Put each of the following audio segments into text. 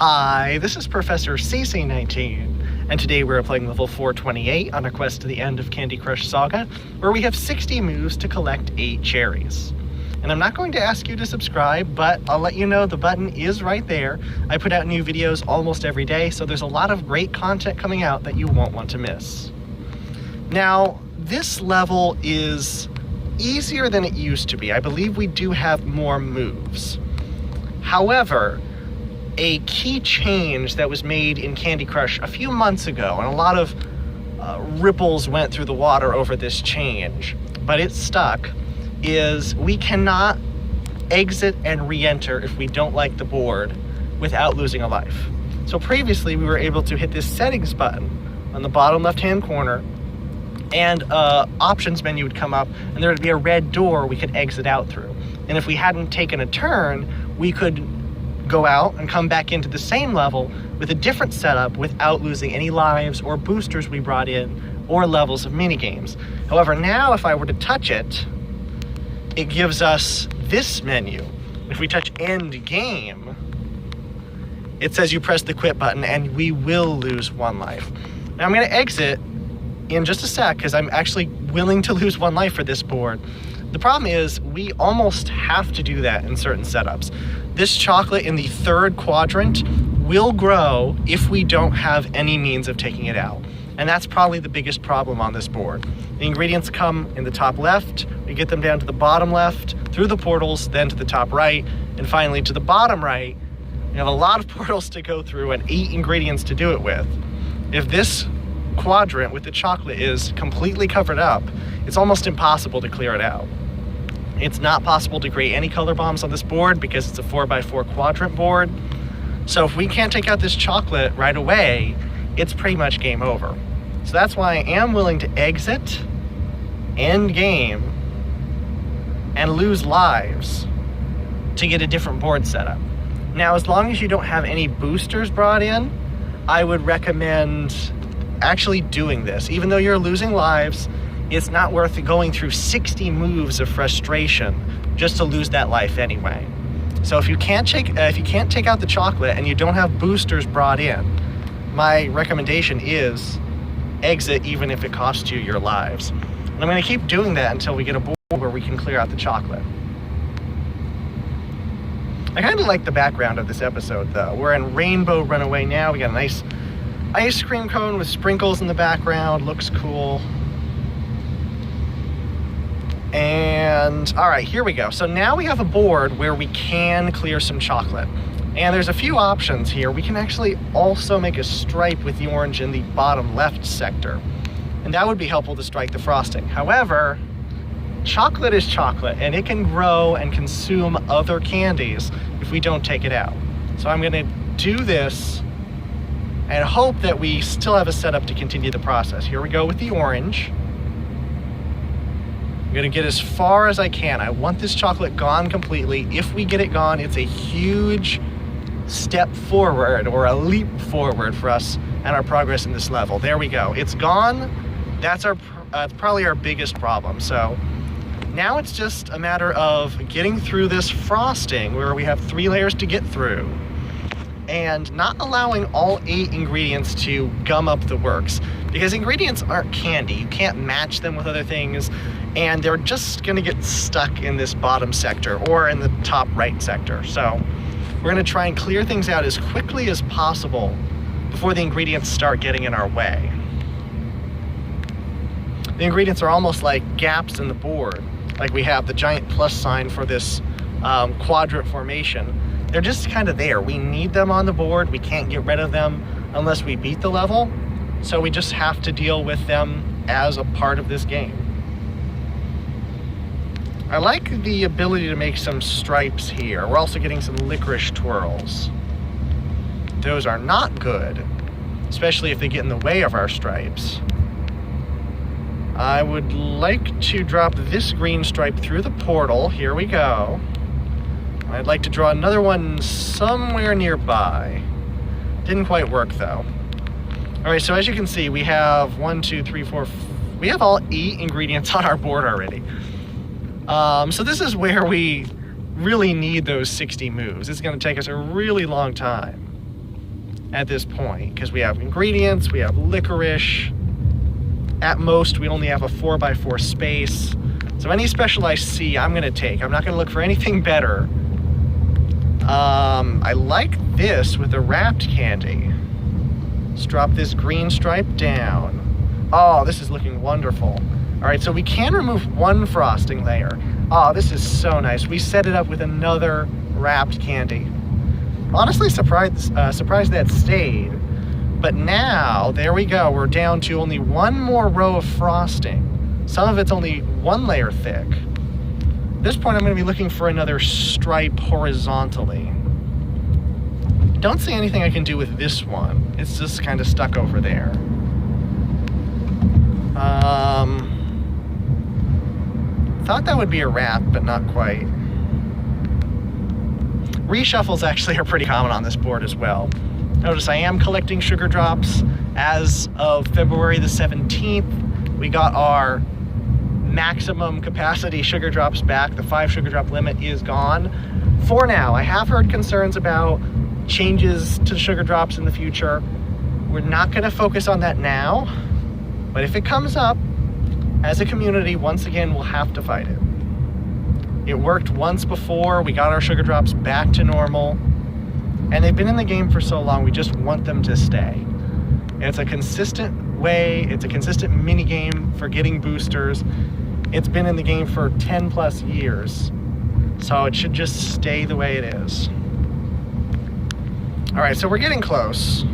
Hi, this is Professor CC19, and today we're playing level 428 on a quest to the end of Candy Crush Saga, where we have 60 moves to collect 8 cherries. And I'm not going to ask you to subscribe, but I'll let you know the button is right there. I put out new videos almost every day, so there's a lot of great content coming out that you won't want to miss. Now, this level is easier than it used to be. I believe we do have more moves. However, a key change that was made in Candy Crush a few months ago, and a lot of ripples went through the water over this change, but it stuck, is we cannot exit and re-enter if we don't like the board without losing a life. So previously we were able to hit this settings button on the bottom left-hand corner, and options menu would come up, and there would be a red door we could exit out through. And if we hadn't taken a turn, we could go out and come back into the same level with a different setup without losing any lives or boosters we brought in or levels of minigames. However, now if I were to touch it, it gives us this menu. If we touch end game, it says you press the quit button and we will lose 1 life. Now I'm going to exit in just a sec because I'm actually willing to lose 1 life for this board. The problem is we almost have to do that in certain setups. This chocolate in the 3rd quadrant will grow if we don't have any means of taking it out. And that's probably the biggest problem on this board. The ingredients come in the top left, we get them down to the bottom left, through the portals, then to the top right, and finally to the bottom right. We have a lot of portals to go through and 8 ingredients to do it with. If this quadrant with the chocolate is completely covered up, it's almost impossible to clear it out. It's not possible to create any color bombs on this board because it's a 4x4 quadrant board. So if we can't take out this chocolate right away, it's pretty much game over. So that's why I am willing to exit, end game, and lose lives to get a different board setup. Now, as long as you don't have any boosters brought in, I would recommend actually doing this. Even though you're losing lives, it's not worth going through 60 moves of frustration just to lose that life anyway. So if you can't take out the chocolate and you don't have boosters brought in, my recommendation is exit even if it costs you your lives. And I'm going to keep doing that until we get a board where we can clear out the chocolate. I kind of like the background of this episode though. We're in Rainbow Runaway now. We got a nice ice cream cone with sprinkles in the background. Looks cool. And all right, here we go. So now we have a board where we can clear some chocolate. And there's a few options here. We can actually also make a stripe with the orange in the bottom left sector. And that would be helpful to strike the frosting. However, chocolate is chocolate and it can grow and consume other candies if we don't take it out. So I'm gonna do this and hope that we still have a setup to continue the process. Here we go with the orange. I'm gonna get as far as I can. I want this chocolate gone completely. If we get it gone, it's a huge step forward or a leap forward for us and our progress in this level. There we go. It's gone. That's probably our biggest problem. So now it's just a matter of getting through this frosting where we have 3 layers to get through and not allowing all 8 ingredients to gum up the works, because ingredients aren't candy. You can't match them with other things, and they're just gonna get stuck in this bottom sector or in the top right sector. So we're gonna try and clear things out as quickly as possible before the ingredients start getting in our way. The ingredients are almost like gaps in the board. Like we have the giant plus sign for this quadrant formation. They're just kind of there. We need them on the board. We can't get rid of them unless we beat the level. So we just have to deal with them as a part of this game. I like the ability to make some stripes here. We're also getting some licorice twirls. Those are not good, especially if they get in the way of our stripes. I would like to drop this green stripe through the portal. Here we go. I'd like to draw another one somewhere nearby. Didn't quite work though. All right, so as you can see, we have 1, 2, 3, 4, we have all 8 ingredients on our board already. So this is where we really need those 60 moves. It's going to take us a really long time. at this point, because we have ingredients, we have licorice. At most, we only have a 4x4 space. So any special I see, I'm gonna take. I'm not gonna look for anything better. I like this with the wrapped candy. Let's drop this green stripe down. Oh, this is looking wonderful. All right, so we can remove one frosting layer. Oh, this is so nice. We set it up with another wrapped candy. Honestly, surprised that stayed. But now, there we go. We're down to only one more row of frosting. Some of it's only one layer thick. At this point, I'm going to be looking for another stripe horizontally. Don't see anything I can do with this one. It's just kind of stuck over there. Thought that would be a wrap, but not quite. Reshuffles actually are pretty common on this board as well. Notice I am collecting sugar drops. As of February the 17th, we got our maximum capacity sugar drops back. The 5 sugar drop limit is gone. For now, I have heard concerns about changes to sugar drops in the future. We're not going to focus on that now, but if it comes up, as a community, once again, we'll have to fight it. It worked once before. We got our sugar drops back to normal, and they've been in the game for so long, we just want them to stay. It's a consistent way, it's a consistent mini game for getting boosters. It's been in the game for 10 plus years, so it should just stay the way it is. All right, so we're getting close.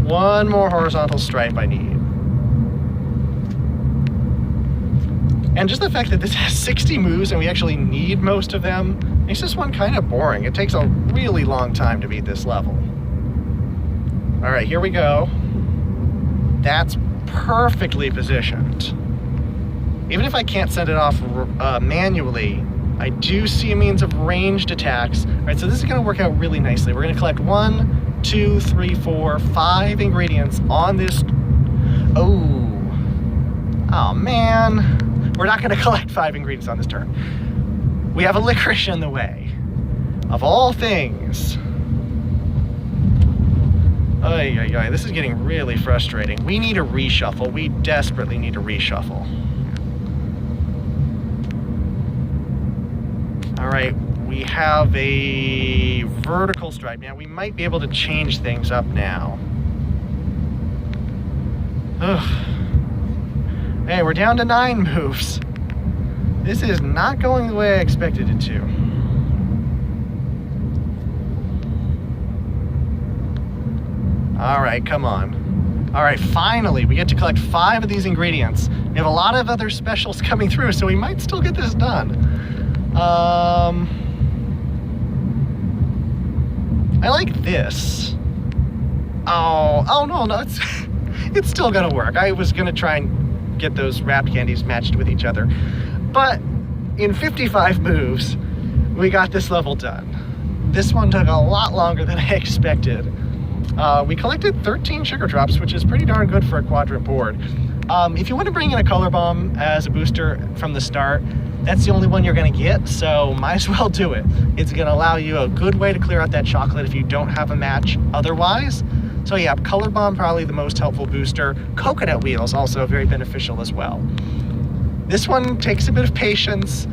One more horizontal stripe I need. And just the fact that this has 60 moves and we actually need most of them makes this one kind of boring. It takes a really long time to beat this level. All right, here we go. That's perfectly positioned. Even if I can't send it off manually, I do see a means of ranged attacks. All right, so this is gonna work out really nicely. We're gonna collect 1, 2, 3, 4, 5 ingredients on this. Oh man. We're not gonna collect 5 ingredients on this turn. We have a licorice in the way. Of all things. Ay, this is getting really frustrating. We need a reshuffle. We desperately need a reshuffle. All right, we have a vertical stripe. Now, we might be able to change things up now. Ugh. Hey, we're down to 9 moves. This is not going the way I expected it to. All right, come on. All right, finally, we get to collect 5 of these ingredients. We have a lot of other specials coming through, so we might still get this done. I like this. Oh no, it's still gonna work. I was gonna try and get those wrapped candies matched with each other. But in 55 moves, we got this level done. This one took a lot longer than I expected. We collected 13 sugar drops, which is pretty darn good for a quadrant board. If you want to bring in a color bomb as a booster from the start, that's the only one you're gonna get, so might as well do it. It's gonna allow you a good way to clear out that chocolate if you don't have a match otherwise. So yeah, Color Bomb probably the most helpful booster. Coconut Wheels also very beneficial as well. This one takes a bit of patience,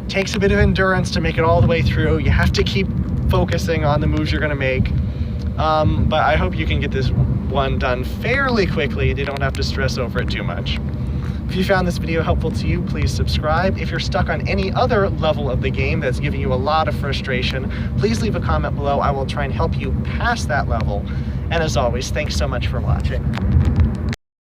takes a bit of endurance to make it all the way through. You have to keep focusing on the moves you're gonna make. But I hope you can get this one done fairly quickly. You don't have to stress over it too much. If you found this video helpful to you, please subscribe. If you're stuck on any other level of the game that's giving you a lot of frustration, please leave a comment below. I will try and help you pass that level. And as always, thanks so much for watching.